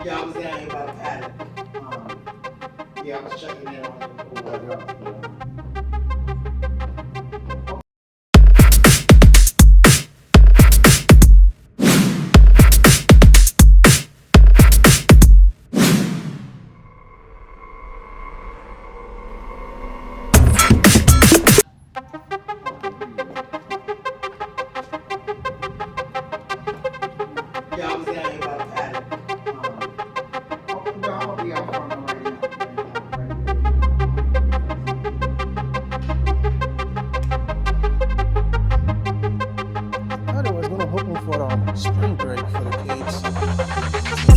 Yeah, I was down here by the paddock. Yeah, I was checking in on it or whatever. Yeah, I was down here by the paddock. No, I'm gonna be out front right I was gonna hoping for the spring break for the kids.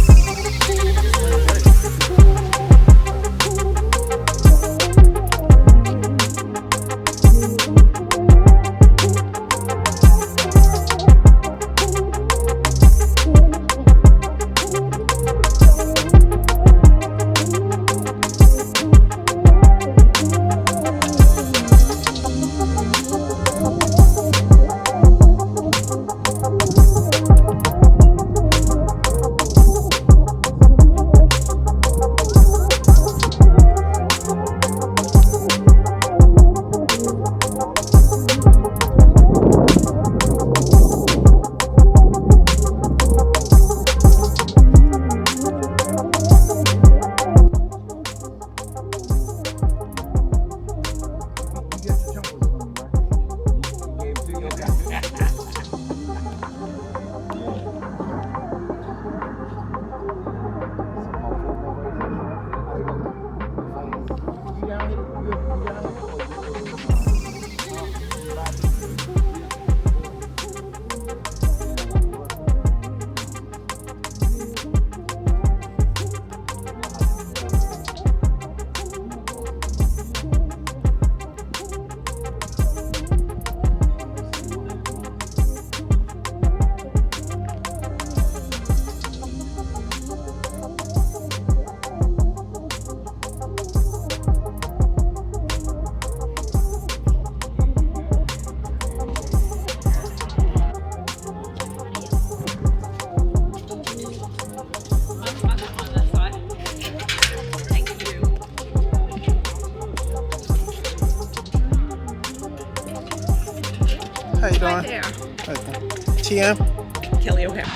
How you doing? There. Okay. TM? Kelly O'Hara.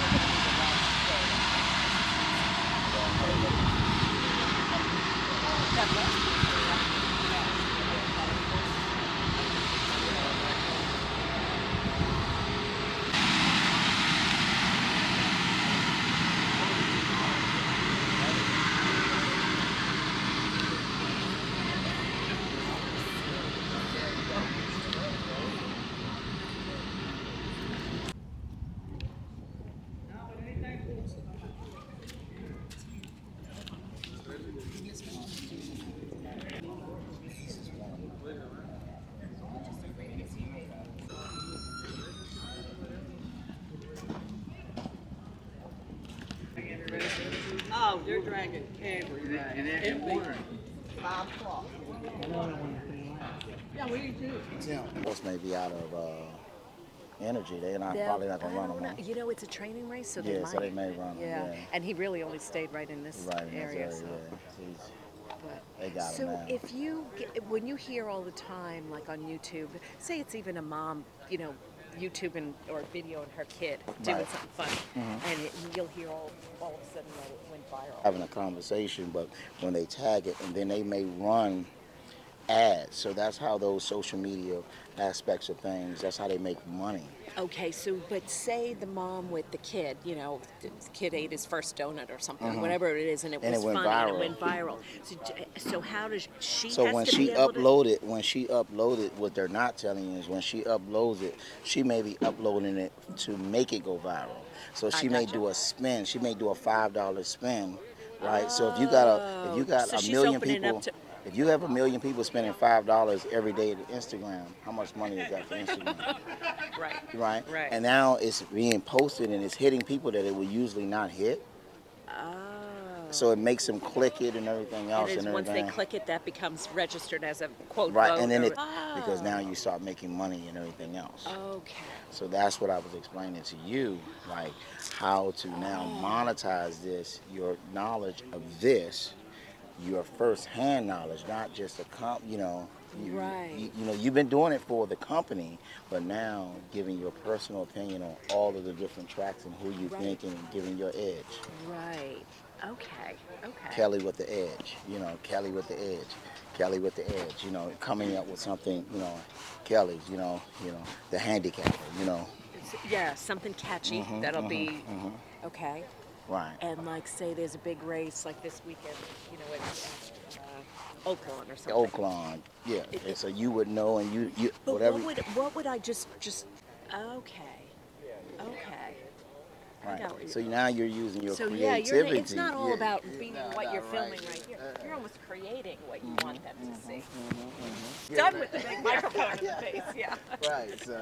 Oh, they're dragging everywhere. And water. 5 o'clock. Yeah, we do too. Most may be out of energy. They're not probably not gonna run them. You know, it's a training race, so they Yeah, might. so they may run them. Yeah. Yeah, And he really only stayed right in this right in this area. area. So. Yeah, But, they got so them now. if you when you hear all the time, like on YouTube, say it's even a mom, YouTubing or videoing her kid doing Right. something funny, and you'll hear all of a sudden that it went viral. Having a conversation, but when they tag it, and then they may run ads. So that's how those social media aspects of things. That's how they make money. Okay, so but say the mom with the kid, the kid ate his first donut or something, whatever it is, and it And was it went funny and it viral. went viral. So how does she So has when to she be able to? uploaded, what they're not telling you is when she uploads it, she may be uploading it to make it go viral. So I she may gotcha. do a spin. She may do a $5 spin, right? So if you Oh, got so a she's million opening up people, to. if you have a million people spending $5 every day to Instagram, how much money is that for Instagram? Right. Right? Right. And now it's being posted and it's hitting people that it would usually not hit. Oh. So it makes them click it and everything else And and is, once they everything. click it, that becomes registered as a quote Right, vote. and then or- it because now you start making money and everything else. Okay. So that's what I was explaining to you, like how to now monetize this, your knowledge of this, your first-hand knowledge, not just a Right. you know, you've been doing it for the company, but now giving your personal opinion on all of the different tracks and who you Right. thinking and giving your edge. Right. Okay. Okay. Kelly with the edge, you know, Kelly with the edge, Kelly with the edge, you know, coming up with something, you know, Kelly's, the handicapper, you know. Yeah, something catchy that'll be okay. Right. And like, say there's a big race like this weekend, at Oaklawn or something. Oaklawn, yeah. And so you would know, and you But whatever. what would I just okay. I got Right. what you- So now you're using your So yeah, creativity. it's not all yeah. about being what you're not filming right. right here. You're almost creating what you want them to see. Done with the big microphone in the face, yeah. Right. So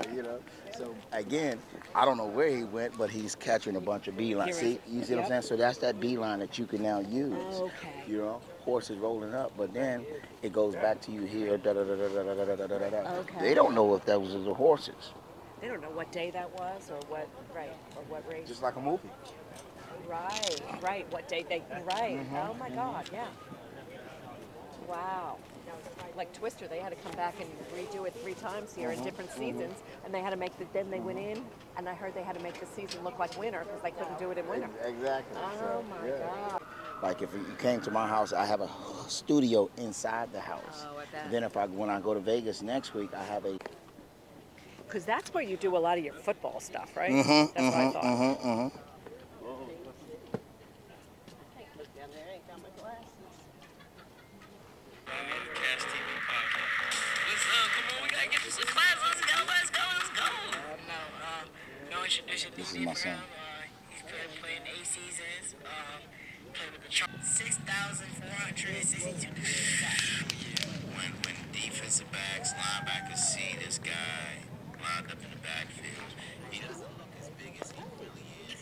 So again, I don't know where he went, but he's catching a bunch of beeline. Here See, is- you see what I'm saying? So that's that beeline that you can now use. Okay. You know, horses rolling up, but then it goes back to you here. Da, da, da, da, da, da, da, da, da, da. Okay. They don't know if that was the horses. They don't know what day that was or what what race. Just like a movie. Right. What day they Oh my God, yeah. Wow. Like Twister, they had to come back and redo it 3 times here in different seasons, and they had to make then they went in, and I heard they had to make the season look like winter because they couldn't do it in winter. Exactly. Oh my God. Like if you came to my house, I have a studio inside the house. Oh, I bet. Then when I go to Vegas next week, I have a. Because that's where you do a lot of your football stuff, right? Mm-hmm, That's what I thought. This is my son. He's playing 8 seasons. Played with the Chargers. 6,462. When defensive backs, linebackers see this guy lined up in the backfield, he doesn't look as big as he really is.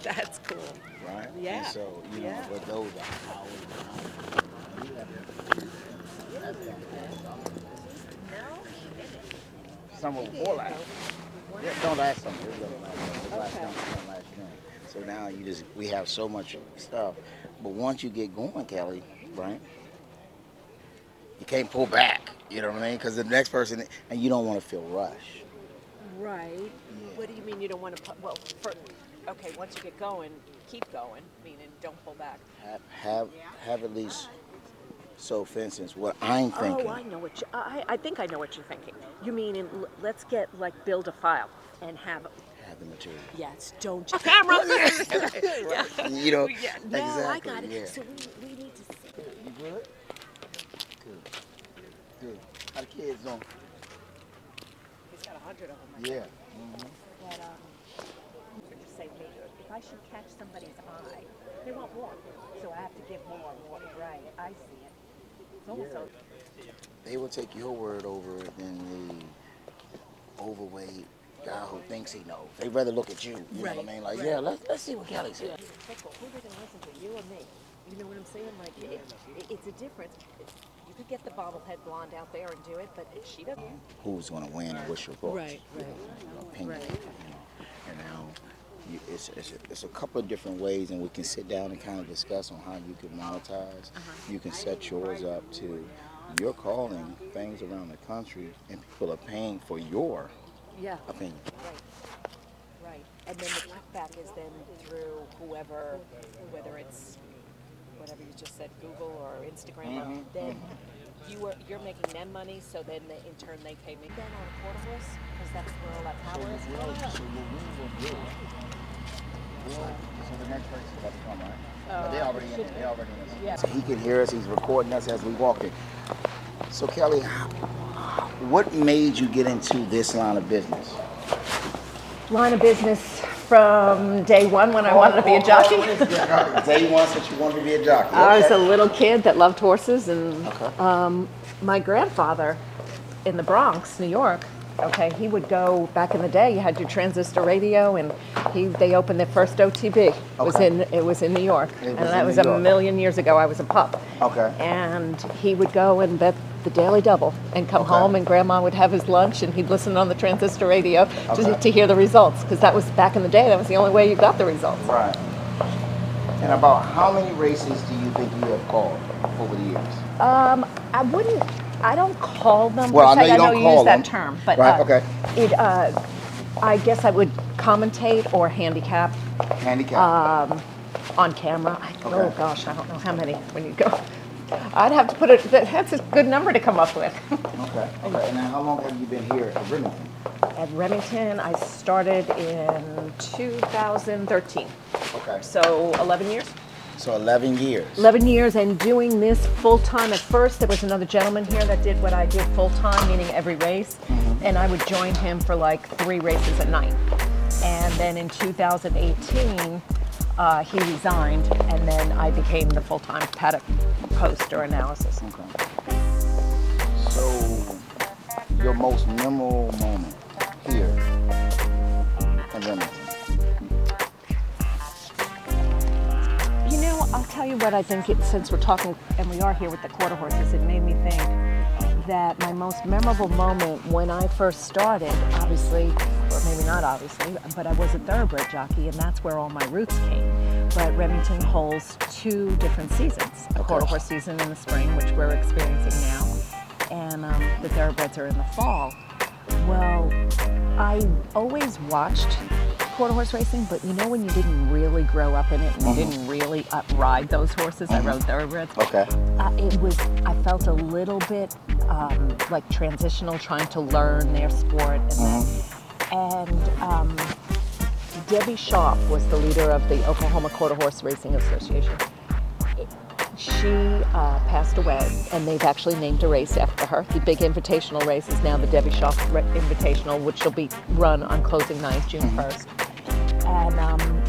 That's cool. Right? Yeah. And so, Yeah. but those are hours Some of them will last. Yeah, don't last some. It doesn't last. It lasts don't last long. So now we have so much stuff. But once you get going, Kelly, right? You can't pull back. You know what I mean? Because the next person, and you don't want to feel rushed. Right. Yeah. What do you mean you don't want to put, okay, once you get going, keep going, meaning don't pull back. Have at least. So, for instance, what I'm thinking. Oh, I know what I think I know what you're thinking. You mean let's build a file and have the material. yes, don't camera. You know, Yeah, no, exactly. I got it. Yeah. So we need to see. You good? Good. How the kids doing? He's got 100 of them. Yeah. But say if I should catch somebody's eye, they want more. So I have to give more. Right. I see it. It's almost so. They will take your word over than the overweight guy who thinks he knows. They'd rather look at you. You know what I mean? Like, yeah, let's see what Kelly said. Who are they going to listen to, you or me? You know what I'm saying? Like, it's a difference. You could get the bobblehead blonde out there and do it, but she doesn't. Who's going to win and what's your thoughts? Right. Your opinion. You know? And now it's a couple of different ways, and we can sit down and kind of discuss on how you can monetize. You can set yours up to you're calling things around the country, and people are paying for your opinion. Right. And then the kickback is then through whoever, whether it's whatever you just said, Google or Instagram, then you're making them money, so then in turn they pay me. Then on a portable, because that's where all that power is. So what we will do. So the next person is about to come, right? They're already in it. They're already in it. Yeah. So he can hear us. He's recording us as we walk in. So Kelly, what made you get into this line of business? Line of business from day one when I wanted to be a jockey. Day one since you wanted to be a jockey. I was a little kid that loved horses, and Okay. my grandfather in the Bronx, New York, Okay, he would go back in the day. You had your transistor radio, and they opened their first OTB. It was in New York, and that was a million years ago. I was a pup. Okay. And he would go and bet the Daily Double, and come home, and Grandma would have his lunch, and he'd listen on the transistor radio to hear the results, because that was back in the day. That was the only way you got the results. Right. And about how many races do you think you have called over the years? I don't call them. Well, per se. I know you don't call use them. that term, but Right, okay. I guess I would commentate or handicap on camera. Oh gosh, I don't know how many when you go. I'd have to put it. That's a good number to come up with. Okay. And now, how long have you been here at Remington? At Remington, I started in 2013. Okay. So 11 years. So 11 years. 11 years, and doing this full-time. At first, there was another gentleman here that did what I did full-time, meaning every race, and I would join him for like 3 races a night. And then in 2018, he resigned, and then I became the full-time paddock host or analysis. Okay. So, your most memorable moment here in Remington? You know, I'll tell you what I think, since we're talking, and we are here with the quarter horses, it made me think that my most memorable moment when I first started, obviously, or maybe not obviously, but I was a thoroughbred jockey, and that's where all my roots came. But Remington holds 2 different seasons, a quarter horse season in the spring, which we're experiencing now, and the thoroughbreds are in the fall. Well, I always watched quarter horse racing, but you know when you didn't really grow up in it and you didn't really ride those horses, I rode thoroughbreds. Okay. I felt a little bit like transitional, trying to learn their sport. And Debbie Schaaf was the leader of the Oklahoma Quarter Horse Racing Association. She passed away, and they've actually named a race after her. The big invitational race is now the Debbie Schaaf Invitational, which will be run on closing night, June 1st. And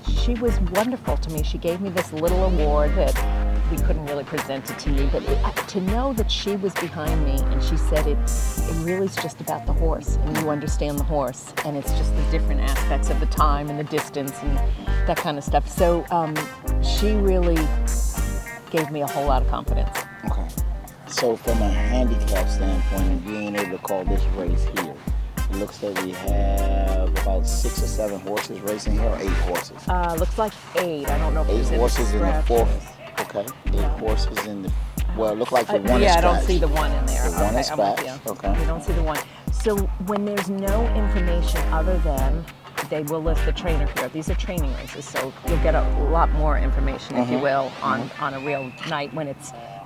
she was wonderful to me. She gave me this little award that we couldn't really present it to you, but to know that she was behind me, and she said it really is just about the horse, and you understand the horse, and it's just the different aspects of the time and the distance and that kind of stuff. So she really gave me a whole lot of confidence. Okay. So from a handicap standpoint, and being able to call this race here, it looks like we have about 6 or 7 horses racing here, or 8 horses. Looks like 8. I don't know if 8 there's horses in the scratches. 4th. Okay. 8 horses in the. Well, it looked like the one is Yeah, I scratched. don't see the one in there. The one is I'm with scratched. you. Okay. You don't see the one. So when there's no information other than they will list the trainer here. These are training races, so you'll get a lot more information, if you will, on a real night when it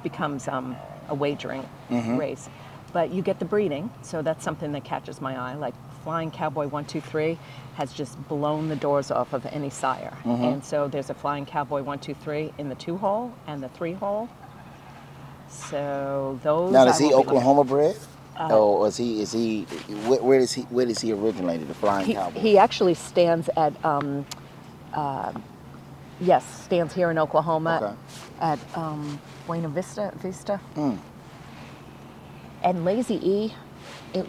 becomes a wagering race. But you get the breeding, so that's something that catches my eye. Like Flying Cowboy 123 has just blown the doors off of any sire. And so there's a Flying Cowboy 123 in the 2-hole and the 3-hole. So those. Now, is he Oklahoma bred? Or is he? Where does he originate? The Flying Cowboy. He actually stands at stands here in Oklahoma at Buena Vista. And Lazy E,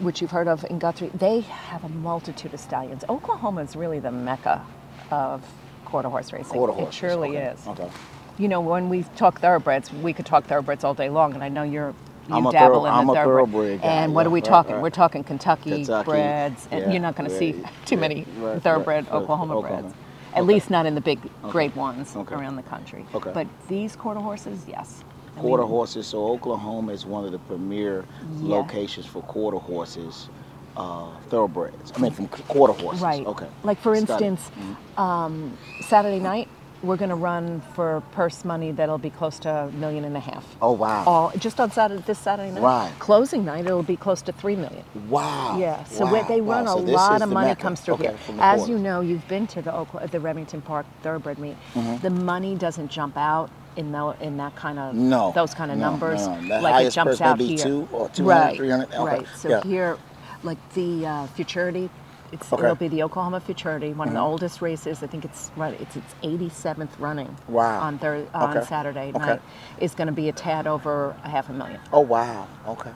which you've heard of in Guthrie, they have a multitude of stallions. Oklahoma is really the mecca of quarter horse racing. It truly is. Okay. You know, when we talk thoroughbreds, we could talk thoroughbreds all day long, and I know you dabble in the thoroughbred. Guy, and what are we talking? We're talking Kentucky breds, and yeah, you're not going to see too many thoroughbred Oklahoma breds. At least not in the big grade ones around the country. Okay. But these quarter horses, yes. Quarter horses, so Oklahoma is one of the premier locations for quarter horses, thoroughbreds. I mean, from quarter horses. Right. Okay. Like, for instance, Saturday night, we're going to run for purse money that'll be close to $1.5 million. Oh, wow. All just on this Saturday night. Right. Closing night, it'll be close to $3 million. Wow. Yeah. So they run a lot of money comes through here. As you know, you've been to the Remington Park Thoroughbred meet. The money doesn't jump out in that kind of those kind of numbers. Like it jumps out here. 2 or 200, 300. Okay. Right. So here, like the Futurity. It'll be the Oklahoma Futurity, one of the oldest races. I think it's 87th running. Wow. On Saturday night. Is going to be a tad over $500,000. Oh, wow. Okay.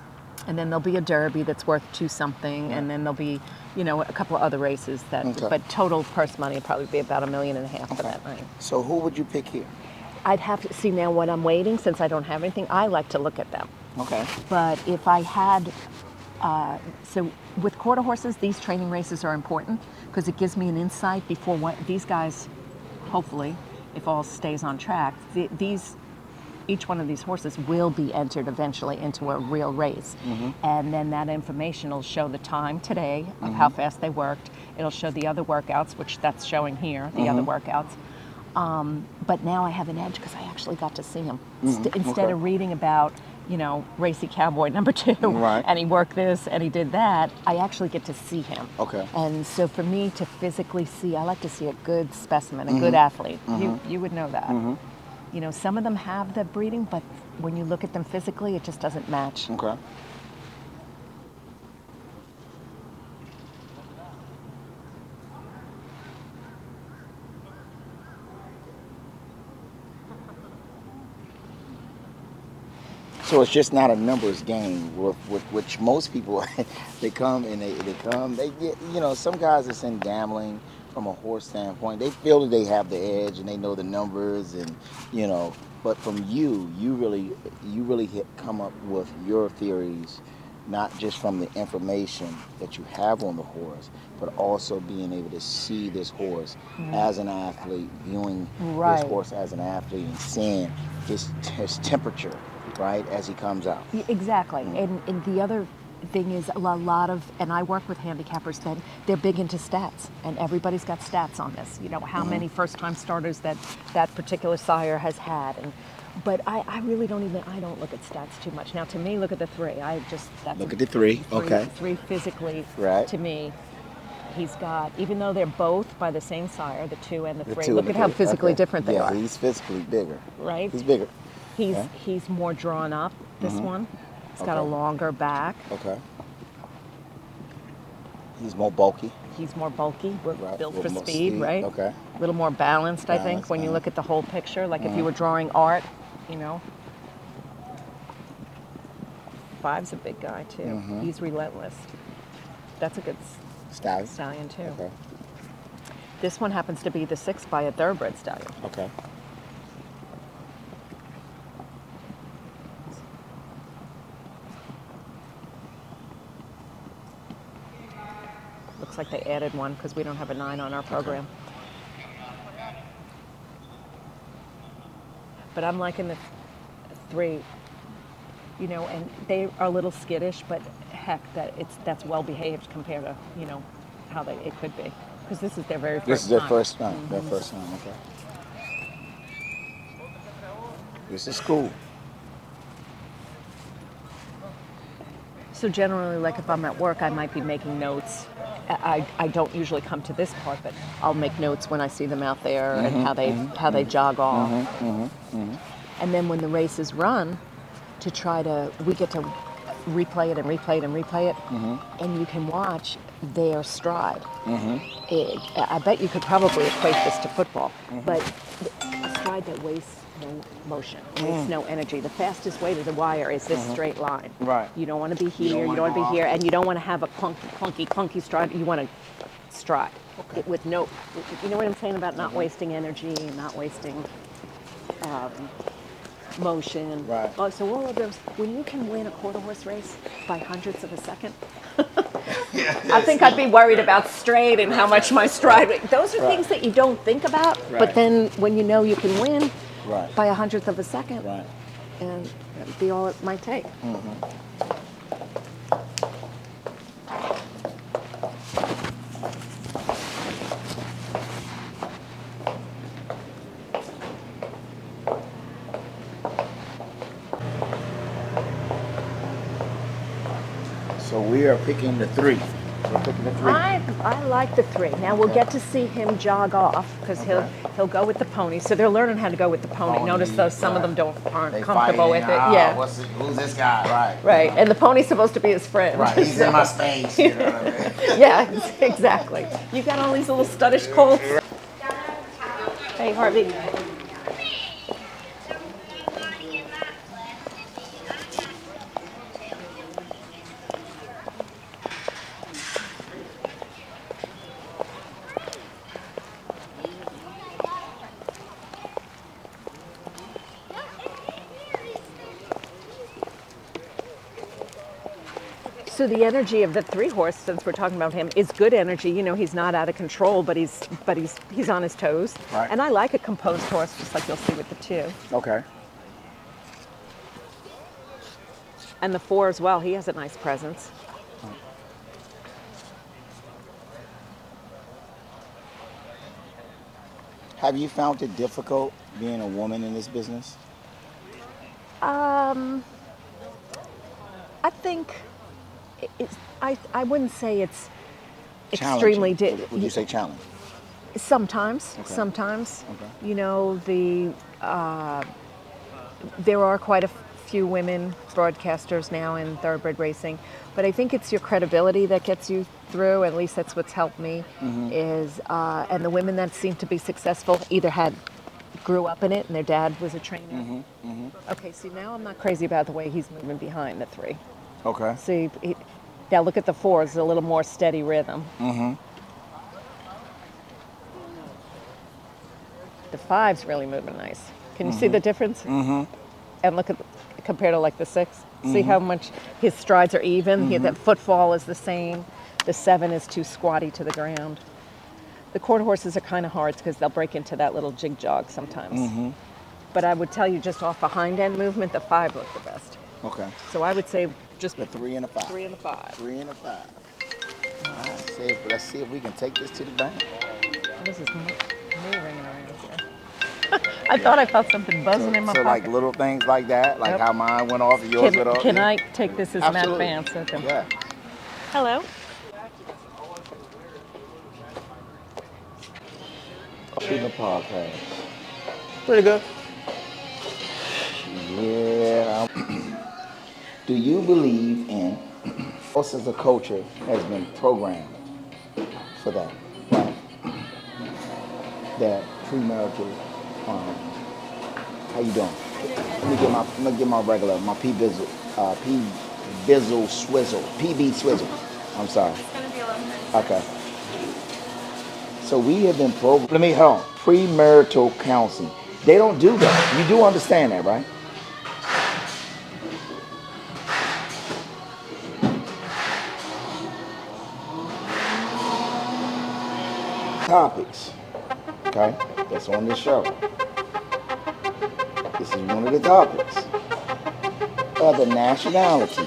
And then there'll be a derby that's worth two something, and then there'll be, you know, a couple of other races that. Okay. But total purse money would probably be about $1.5 million for that night. So who would you pick here? I'd have to see now when I'm waiting, since I don't have anything. I like to look at them. Okay. But if I had, so with quarter horses, these training races are important because it gives me an insight before what these guys, hopefully, if all stays on track, each one of these horses will be entered eventually into a real race. And then that information will show the time today of how fast they worked. It'll show the other workouts, which that's showing here, the other workouts. But now I have an edge because I actually got to see him. Instead of reading about, you know, Racy Cowboy number 2, Right. and he worked this and he did that, I actually get to see him. Okay. And so for me to physically see, I like to see a good specimen, a good athlete. You would know that. You know, some of them have the breeding, but when you look at them physically, it just doesn't match. Okay. So it's just not a numbers game with which most people they come and they get, you know, some guys that's in gambling from a horse standpoint, they feel that they have the edge and they know the numbers, and you know, but from you really come up with your theories, not just from the information that you have on the horse, but also being able to see this horse as an athlete, viewing this horse as an athlete, and seeing his temperature, right, as he comes out. Exactly. And the other thing is a lot of, and I work with handicappers, that they're big into stats, and everybody's got stats on this. You know, how many first-time starters that particular sire has had. But I really don't look at stats too much. Now, to me, look at the 3. Look at the 3. Okay. 3 physically, Right. to me, he's got, even though they're both by the same sire, the 2 and the 3, 2 look and at the how 3. physically Okay. different they are. Yeah, he's physically bigger. Right? He's bigger. He's more drawn up, this one. He's got a Okay. longer back. Okay. He's more bulky. He's more bulky, Right. built With for more speed, right? Okay. A little more balanced, I think, Balanced, when you look at the whole picture. Like if you were drawing art, you know. 5's a big guy, too. He's relentless. That's a good stallion, too. Okay. This one happens to be the 6 by a thoroughbred stallion. Okay. Looks like they added one because we don't have a 9 on our program. But I'm liking the 3, you know, and they are a little skittish, but heck, that's well behaved compared to, you know, how it could be. Because this is their very first time. This is their first time. Their first time. Okay. This is cool. So generally, like if I'm at work, I might be making notes. I don't usually come to this part, but I'll make notes when I see them out there and how they jog off. And then when the race is run, we get to replay it and replay it and replay it, and you can watch their stride. I bet you could probably equate this to football, but a stride that wastes no motion, wastes no energy. The fastest way to the wire is this straight line. Right. You don't want to be here, you don't want to be here, and you don't want to have a clunky stride. You want to stride with no, you know what I'm saying about not wasting energy and not wasting motion. Right. Oh, so all of those, when you can win a quarter horse race by hundredths of a second, I think I'd be worried about straight and how much my stride. Those are things that you don't think about, but then when you know you can win by 100th of a second, and that'd be all it might take. So we are picking the 3. We're picking the 3. I like the 3. Now we'll get to see him jog off because he'll go with the pony. So they're learning how to go with the pony. Notice though some of them aren't comfortable with it. Yeah. Who's this guy? Right. Right. And the pony's supposed to be his friend. Right. He's in my space. You know what I mean? Yeah, exactly. You got all these little studdish colts. Hey, Harvey. So the energy of the 3-horse, since we're talking about him, is good energy. You know, he's not out of control, but he's on his toes. Right. And I like a composed horse, just like you'll see with the 2. Okay. And the 4 as well. He has a nice presence. Have you found it difficult being a woman in this business? I think I wouldn't say it's Challenging. extremely. Would you say challenge? Sometimes, Okay. sometimes. Okay. You know, there are quite a few women broadcasters now in thoroughbred racing, but I think it's your credibility that gets you through. At least that's what's helped me. And the women that seem to be successful either grew up in it and their dad was a trainer. Okay, see, now I'm not crazy about the way he's moving behind the 3. Okay. See, now look at the 4, it's a little more steady rhythm. The 5's really moving nice. Can you see the difference? And look at, compared to like the 6, see how much his strides are even? That footfall is the same. The 7 is too squatty to the ground. The quarter horses are kind of hard because they'll break into that little jig jog sometimes. But I would tell you just off a hind end movement, the 5 look the best. Okay. So I would say just The 3 and a 5. 3 and a 5. 3 and a 5. All right. Let's see if we can take this to the bank. This is me ringing around here. I thought I felt something buzzing in my So pocket. like little things like that, like Yep. how mine went off and yours went off. Can I take this as Absolutely. Matt Vance? Okay. Yeah. Hello. Shooting the podcast. Pretty good. Yeah. Do you believe in us as a culture has been programmed for that, right? That premarital, how you doing? Let me get my regular, my PB Swizzle. I'm sorry. It's gonna be a little bit. Okay. So we have been programmed. Let me hold on. Premarital counseling. They don't do that. You do understand that, right? Topics, okay, that's on this show. This is one of the topics. Other nationality.